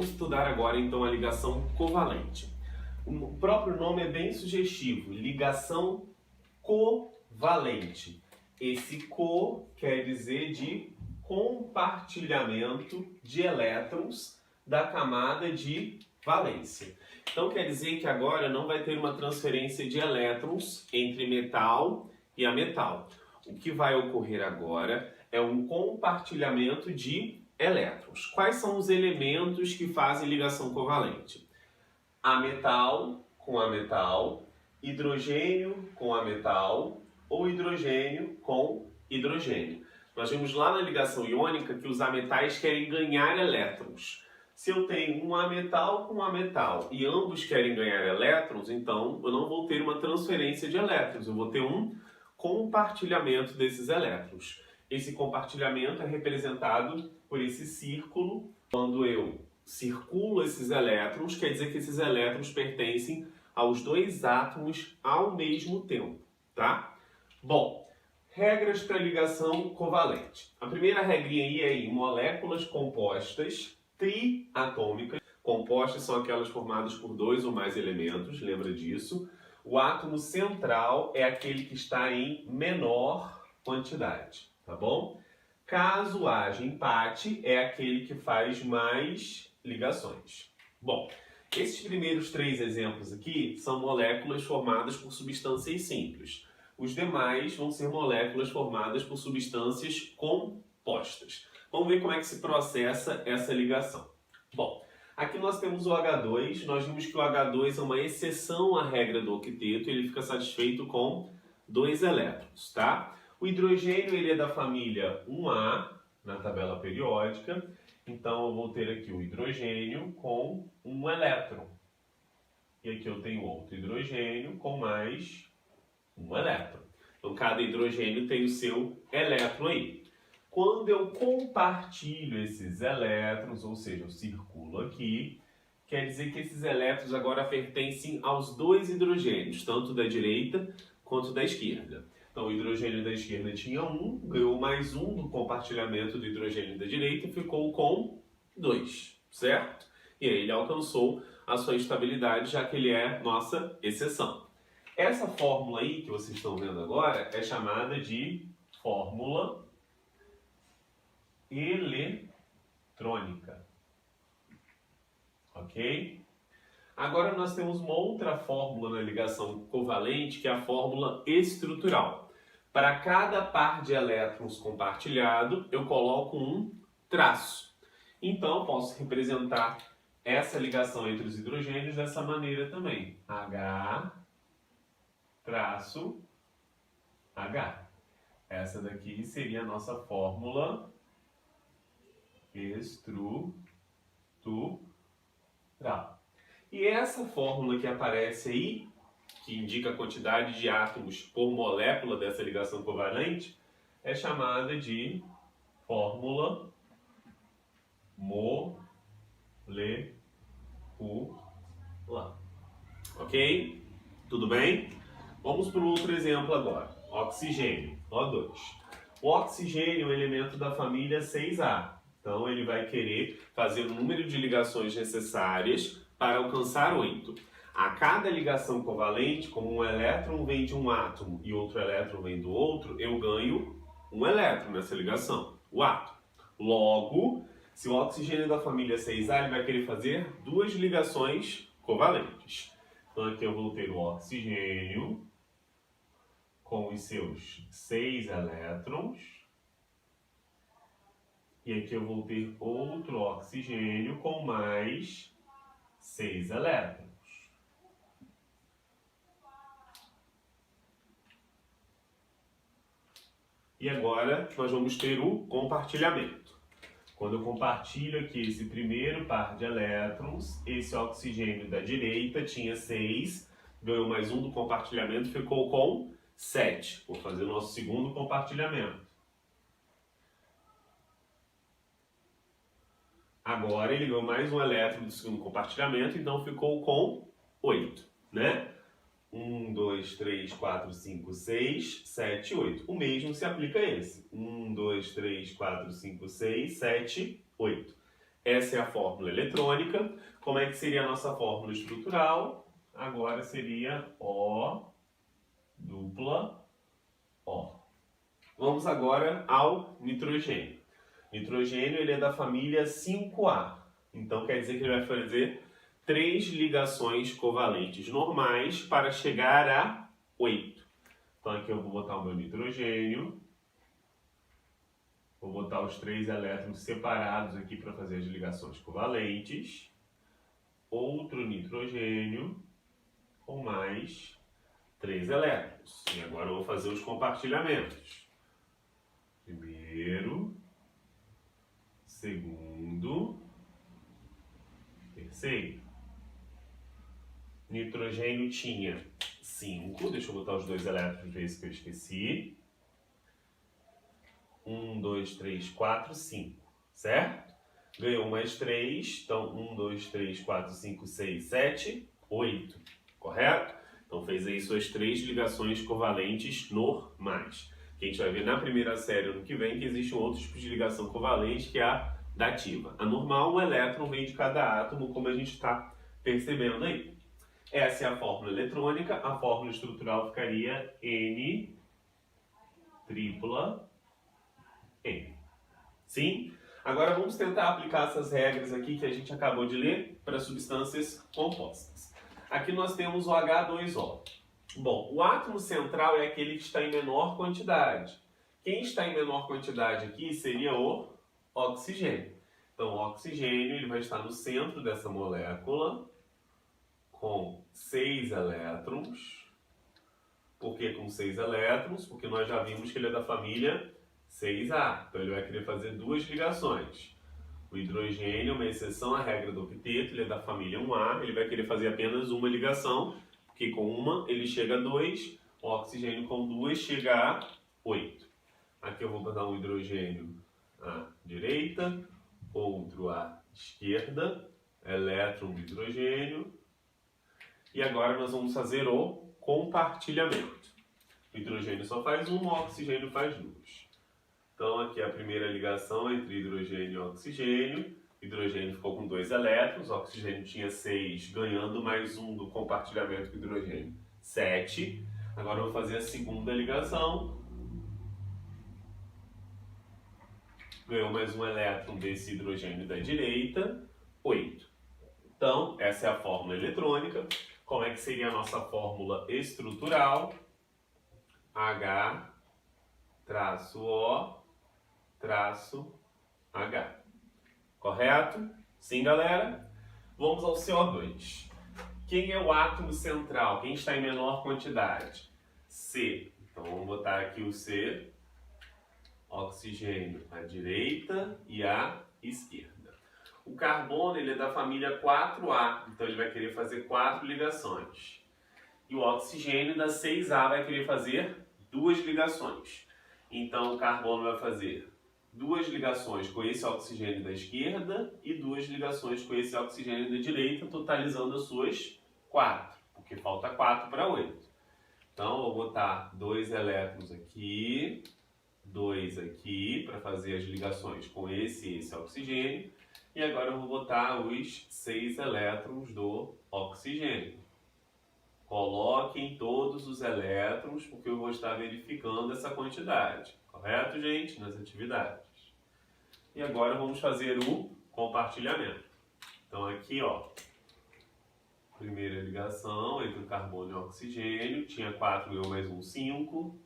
Vamos estudar agora então a ligação covalente. O próprio nome é bem sugestivo, ligação covalente. Esse co quer dizer de compartilhamento de elétrons da camada de valência. Então quer dizer que agora não vai ter uma transferência de elétrons entre metal e ametal. O que vai ocorrer agora é um compartilhamento de elétrons. Quais são os elementos que fazem ligação covalente? Ametal com ametal, hidrogênio com ametal ou hidrogênio com hidrogênio. Nós vimos lá na ligação iônica que os ametais querem ganhar elétrons. Se eu tenho um ametal com um ametal e ambos querem ganhar elétrons, então eu não vou ter uma transferência de elétrons, eu vou ter um compartilhamento desses elétrons. Esse compartilhamento é representado por esse círculo. Quando eu circulo esses elétrons, quer dizer que esses elétrons pertencem aos dois átomos ao mesmo tempo, tá? Bom, regras para ligação covalente. A primeira regrinha aí é em moléculas compostas triatômicas. Compostas são aquelas formadas por dois ou mais elementos, lembra disso? O átomo central é aquele que está em menor quantidade, tá bom? Caso haja empate, é aquele que faz mais ligações. Bom, esses primeiros três exemplos aqui são moléculas formadas por substâncias simples. Os demais vão ser moléculas formadas por substâncias compostas. Vamos ver como é que se processa essa ligação. Bom, aqui nós temos o H2. Nós vimos que o H2 é uma exceção à regra do octeto. Ele fica satisfeito com 2 elétrons, tá? O hidrogênio ele é da família 1A, na tabela periódica. Então eu vou ter aqui o hidrogênio com um elétron. E aqui eu tenho outro hidrogênio com mais um elétron. Então cada hidrogênio tem o seu elétron aí. Quando eu compartilho esses elétrons, ou seja, eu circulo aqui, quer dizer que esses elétrons agora pertencem aos dois hidrogênios, tanto da direita quanto da esquerda. Então o hidrogênio da esquerda tinha 1, ganhou mais 1 do compartilhamento do hidrogênio da direita e ficou com 2, certo? E aí ele alcançou a sua estabilidade, já que ele é nossa exceção. Essa fórmula aí que vocês estão vendo agora é chamada de fórmula eletrônica. Ok? Agora nós temos uma outra fórmula na ligação covalente, que é a fórmula estrutural. Para cada par de elétrons compartilhado, eu coloco um traço. Então, eu posso representar essa ligação entre os hidrogênios dessa maneira também. H traço H. Essa daqui seria a nossa fórmula estrutural. E essa fórmula que aparece aí, que indica a quantidade de átomos por molécula dessa ligação covalente, é chamada de fórmula molecular. Ok? Tudo bem? Vamos para um outro exemplo agora. Oxigênio, O2. O oxigênio é um elemento da família 6A. Então ele vai querer fazer o número de ligações necessárias para alcançar 8. A cada ligação covalente, como um elétron vem de um átomo e outro elétron vem do outro, eu ganho um elétron nessa ligação, o átomo. Logo, se o oxigênio da família 6A, ele vai querer fazer 2 ligações covalentes. Então aqui eu vou ter o oxigênio com os seus 6 elétrons. E aqui eu vou ter outro oxigênio com mais 6 elétrons. E agora nós vamos ter o compartilhamento. Quando eu compartilho aqui esse primeiro par de elétrons, esse oxigênio da direita tinha 6, ganhou mais 1 do compartilhamento, ficou com 7. Vou fazer o nosso segundo compartilhamento. Agora ele ganhou mais um elétron do segundo compartilhamento, então ficou com 8, né? 1, 2, 3, 4, 5, 6, 7, 8. O mesmo se aplica a esse. 1, 2, 3, 4, 5, 6, 7, 8. Essa é a fórmula eletrônica. Como é que seria a nossa fórmula estrutural? Agora seria O dupla O. Vamos agora ao nitrogênio. Nitrogênio ele é da família 5A. Então quer dizer que ele vai fazer 3 ligações covalentes normais para chegar a 8. Então aqui eu vou botar o meu nitrogênio. Vou botar os 3 elétrons separados aqui para fazer as ligações covalentes. Outro nitrogênio com mais 3 elétrons. E agora eu vou fazer os compartilhamentos. Primeiro, segundo, terceiro. Nitrogênio tinha 5. Deixa eu botar os 2 elétrons vezes que eu esqueci. 1, 2, 3, 4, 5. Certo? Ganhou mais 3. Então, 1, 2, 3, 4, 5, 6, 7, 8. Correto? Então, fez aí suas 3 ligações covalentes normais. Que a gente vai ver na primeira série ano que vem que existe um outro tipo de ligação covalente que é a dativa. A normal, um elétron vem de cada átomo, como a gente está percebendo aí. Essa é a fórmula eletrônica. A fórmula estrutural ficaria N tripla N. Sim? Agora vamos tentar aplicar essas regras aqui que a gente acabou de ler para substâncias compostas. Aqui nós temos o H2O. Bom, o átomo central é aquele que está em menor quantidade. Quem está em menor quantidade aqui seria o oxigênio. Então, o oxigênio ele vai estar no centro dessa molécula com 6 elétrons. Por que com 6 elétrons? Porque nós já vimos que ele é da família 6A. Então, ele vai querer fazer 2 ligações. O hidrogênio é uma exceção à regra do octeto, ele é da família 1A. Ele vai querer fazer apenas uma ligação. Porque com uma ele chega a 2, o oxigênio com 2 chega a 8. Aqui eu vou botar um hidrogênio à direita, outro à esquerda, elétron do hidrogênio. E agora nós vamos fazer o compartilhamento. O hidrogênio só faz uma, o oxigênio faz 2. Então aqui a primeira ligação entre hidrogênio e oxigênio. O hidrogênio ficou com 2 elétrons, o oxigênio tinha 6, ganhando mais um do compartilhamento com o hidrogênio, 7. Agora eu vou fazer a segunda ligação. Ganhou mais um elétron desse hidrogênio da direita, 8. Então, essa é a fórmula eletrônica. Como é que seria a nossa fórmula estrutural? H-O-H. Correto? Sim, galera? Vamos ao CO2. Quem é o átomo central? Quem está em menor quantidade? C. Então, vamos botar aqui o C. Oxigênio à direita e à esquerda. O carbono ele é da família 4A. Então, ele vai querer fazer 4 ligações. E o oxigênio da 6A vai querer fazer 2 ligações. Então, o carbono vai fazer 2 ligações com esse oxigênio da esquerda e 2 ligações com esse oxigênio da direita, totalizando as suas 4, porque falta 4 para 8. Então, eu vou botar 2 elétrons aqui, 2 aqui, para fazer as ligações com esse e esse oxigênio. E agora eu vou botar os 6 elétrons do oxigênio. Coloquem todos os elétrons, porque eu vou estar verificando essa quantidade. Correto, gente? Nas atividades. E agora vamos fazer o compartilhamento. Então aqui, ó, primeira ligação entre o carbono e o oxigênio. Tinha 4, ganhou mais um, 5.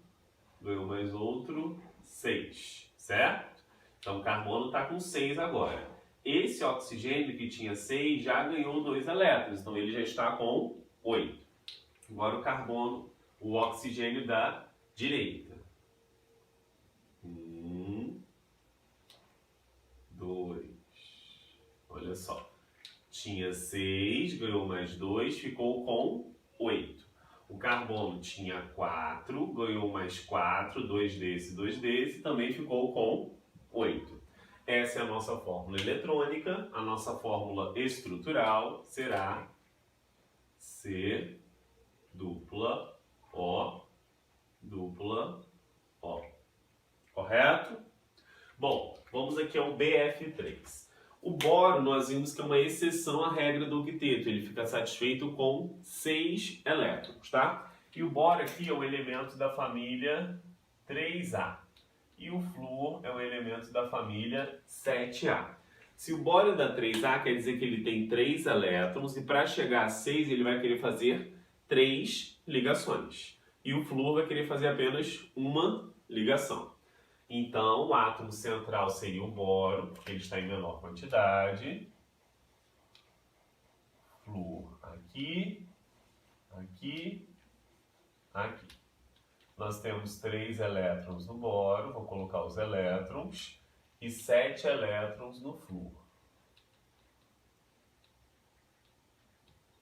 Ganhou mais outro, 6. Certo? Então o carbono está com 6 agora. Esse oxigênio que tinha 6 já ganhou 2 elétrons. Então ele já está com 8. Agora o carbono, o oxigênio da direita. 1, 2. Olha só. Tinha 6, ganhou mais 2, ficou com 8. O carbono tinha 4, ganhou mais 4, 2 desse, também ficou com 8. Essa é a nossa fórmula eletrônica. A nossa fórmula estrutural será C dupla O dupla O. Correto? Bom, vamos aqui ao BF3. O boro, nós vimos que é uma exceção à regra do octeto, ele fica satisfeito com 6 elétrons, tá? E o boro aqui é um elemento da família 3A. E o flúor é um elemento da família 7A. Se o boro é da 3A, quer dizer que ele tem 3 elétrons, e para chegar a 6 ele vai querer fazer 3 ligações. E o flúor vai querer fazer apenas uma ligação. Então, o átomo central seria o boro, porque ele está em menor quantidade. Flúor aqui, aqui, aqui. Nós temos 3 elétrons no boro, vou colocar os elétrons, e 7 elétrons no flúor.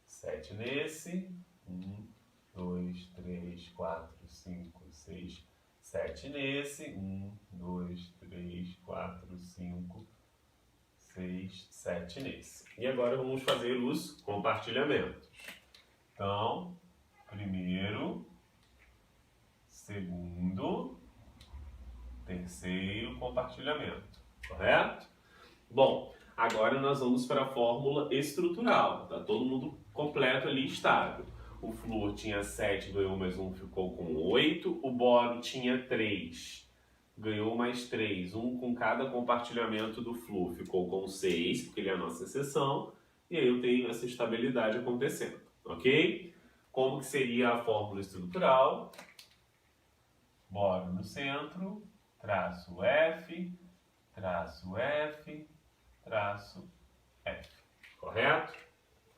7 nesse, 1, 2, 3, 4, 5, 6, 7 nesse, 1, 2, 3, 4, 5, 6, 7 nesse. E agora vamos fazer os compartilhamentos. Então, primeiro, segundo, terceiro compartilhamento, correto? Bom, agora nós vamos para a fórmula estrutural, tá todo mundo completo ali, estável. O flúor tinha 7, ganhou mais 1, ficou com 8. O boro tinha 3, ganhou mais 3. 1 com cada compartilhamento do flúor, ficou com 6, porque ele é a nossa exceção. E aí eu tenho essa estabilidade acontecendo, ok? Como que seria a fórmula estrutural? Boro no centro, traço F, traço F, traço F. Correto?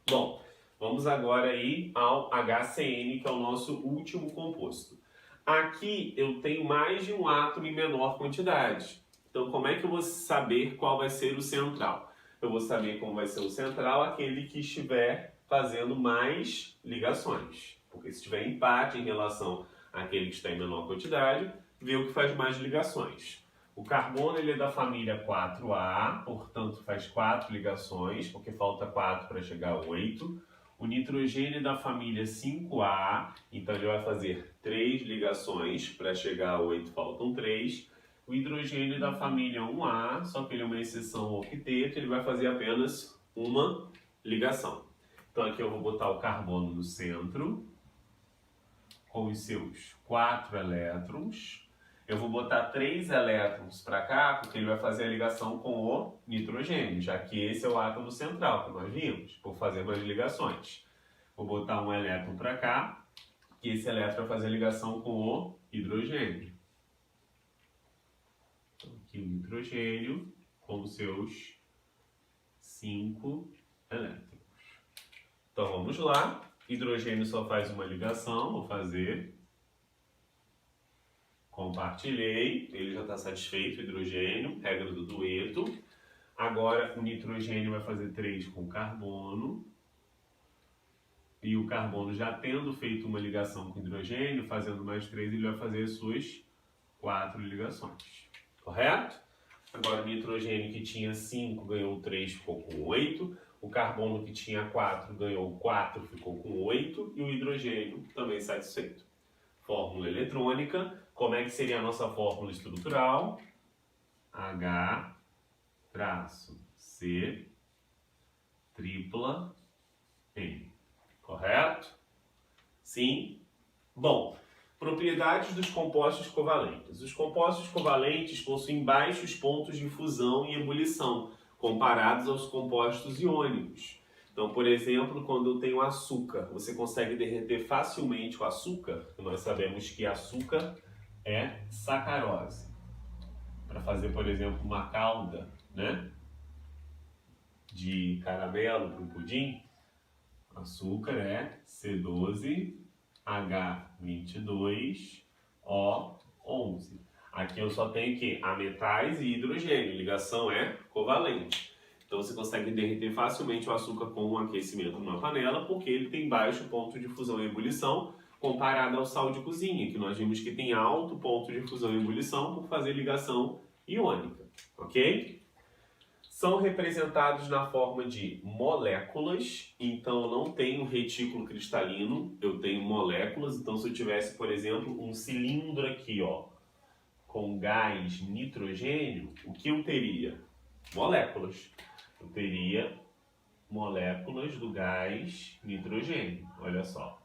Bom, vamos agora aí ao HCN, que é o nosso último composto. Aqui eu tenho mais de um átomo em menor quantidade. Então, como é que eu vou saber qual vai ser o central? Eu vou saber como vai ser o central aquele que estiver fazendo mais ligações. Porque se tiver empate em relação àquele que está em menor quantidade, vê o que faz mais ligações. O carbono ele é da família 4A, portanto faz 4 ligações, porque falta 4 para chegar a 8. O nitrogênio é da família 5A, então ele vai fazer 3 ligações, para chegar a 8 faltam 3. O hidrogênio é da família 1A, só que ele é uma exceção ao octeto, ele vai fazer apenas uma ligação. Então aqui eu vou botar o carbono no centro, com os seus 4 elétrons. Eu vou botar 3 elétrons para cá, porque ele vai fazer a ligação com o nitrogênio, já que esse é o átomo central que nós vimos, por fazer mais ligações. Vou botar um elétron para cá, que esse elétron vai fazer a ligação com o hidrogênio. Então, aqui o nitrogênio com os seus 5 elétrons. Então vamos lá. Hidrogênio só faz uma ligação, vou fazer. Compartilhei, ele já está satisfeito, o hidrogênio, regra do dueto. Agora o nitrogênio vai fazer 3 com o carbono. E o carbono já tendo feito uma ligação com o hidrogênio, fazendo mais 3, ele vai fazer as suas 4 ligações. Correto? Agora o nitrogênio que tinha 5 ganhou 3, ficou com 8. O carbono que tinha 4 ganhou 4, ficou com 8. E o hidrogênio também satisfeito. Fórmula eletrônica. Como é que seria a nossa fórmula estrutural? H traço C tripla N. Correto? Sim? Bom, propriedades dos compostos covalentes. Os compostos covalentes possuem baixos pontos de fusão e ebulição, comparados aos compostos iônicos. Então, por exemplo, quando eu tenho açúcar, você consegue derreter facilmente o açúcar, nós sabemos que açúcar é sacarose. Para fazer, por exemplo, uma calda, né, de caramelo para um pudim, açúcar é C12H22O11. Aqui eu só tenho que ametais e hidrogênio, ligação é covalente. Então você consegue derreter facilmente o açúcar com um aquecimento numa panela, porque ele tem baixo ponto de fusão e ebulição, comparado ao sal de cozinha, que nós vimos que tem alto ponto de fusão e ebulição por fazer ligação iônica, ok? São representados na forma de moléculas, então eu não tenho retículo cristalino, eu tenho moléculas. Então se eu tivesse, por exemplo, um cilindro aqui, ó, com gás nitrogênio, o que eu teria? Moléculas. Eu teria moléculas do gás nitrogênio, olha só.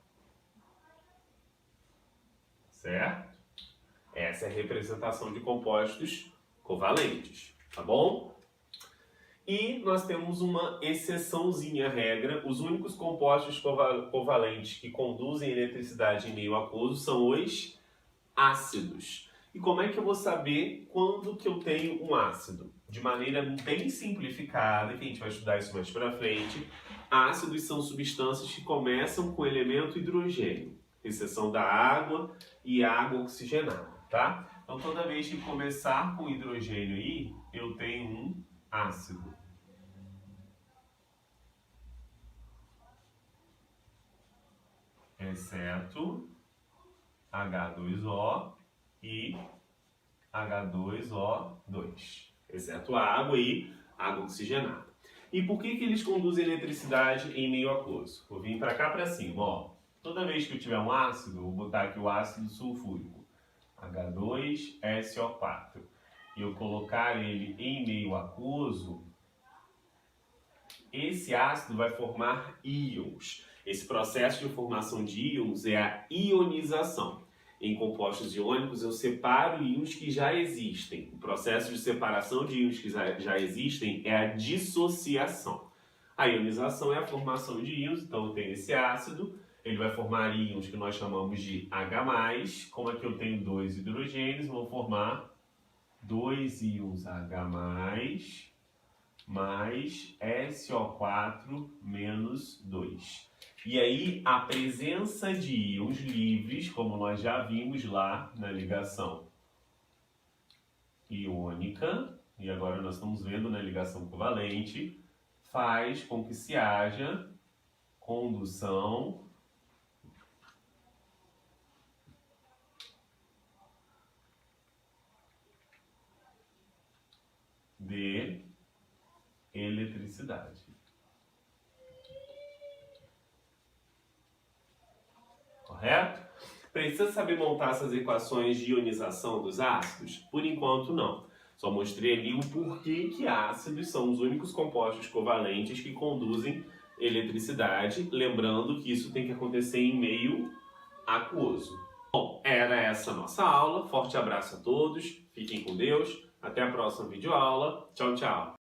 Certo? Essa é a representação de compostos covalentes, tá bom? E nós temos uma exceçãozinha à regra. Os únicos compostos covalentes que conduzem eletricidade em meio aquoso são os ácidos. E como é que eu vou saber quando que eu tenho um ácido? De maneira bem simplificada, que a gente vai estudar isso mais pra frente, ácidos são substâncias que começam com o elemento hidrogênio, exceção da água e água oxigenada, tá? Então toda vez que começar com hidrogênio aí, eu tenho um ácido. Exceto H2O e H2O2. Exceto a água e água oxigenada. E por que eles conduzem eletricidade em meio aquoso? Vou vir para cá para cima, ó. Toda vez que eu tiver um ácido, eu vou botar aqui o ácido sulfúrico, H2SO4, e eu colocar ele em meio aquoso, esse ácido vai formar íons. Esse processo de formação de íons é a ionização. Em compostos iônicos, eu separo íons que já existem. O processo de separação de íons que já existem é a dissociação. A ionização é a formação de íons, então eu tenho esse ácido, ele vai formar íons que nós chamamos de H+, como aqui eu tenho 2 hidrogênios, vou formar 2 íons H+, mais SO4 menos 2. E aí, a presença de íons livres, como nós já vimos lá na ligação iônica, e agora nós estamos vendo na ligação covalente, faz com que se haja condução de eletricidade. Correto? Precisa saber montar essas equações de ionização dos ácidos? Por enquanto, não. Só mostrei ali o porquê que ácidos são os únicos compostos covalentes que conduzem eletricidade, lembrando que isso tem que acontecer em meio aquoso. Bom, era essa a nossa aula. Forte abraço a todos, fiquem com Deus, até a próxima videoaula. Tchau, tchau!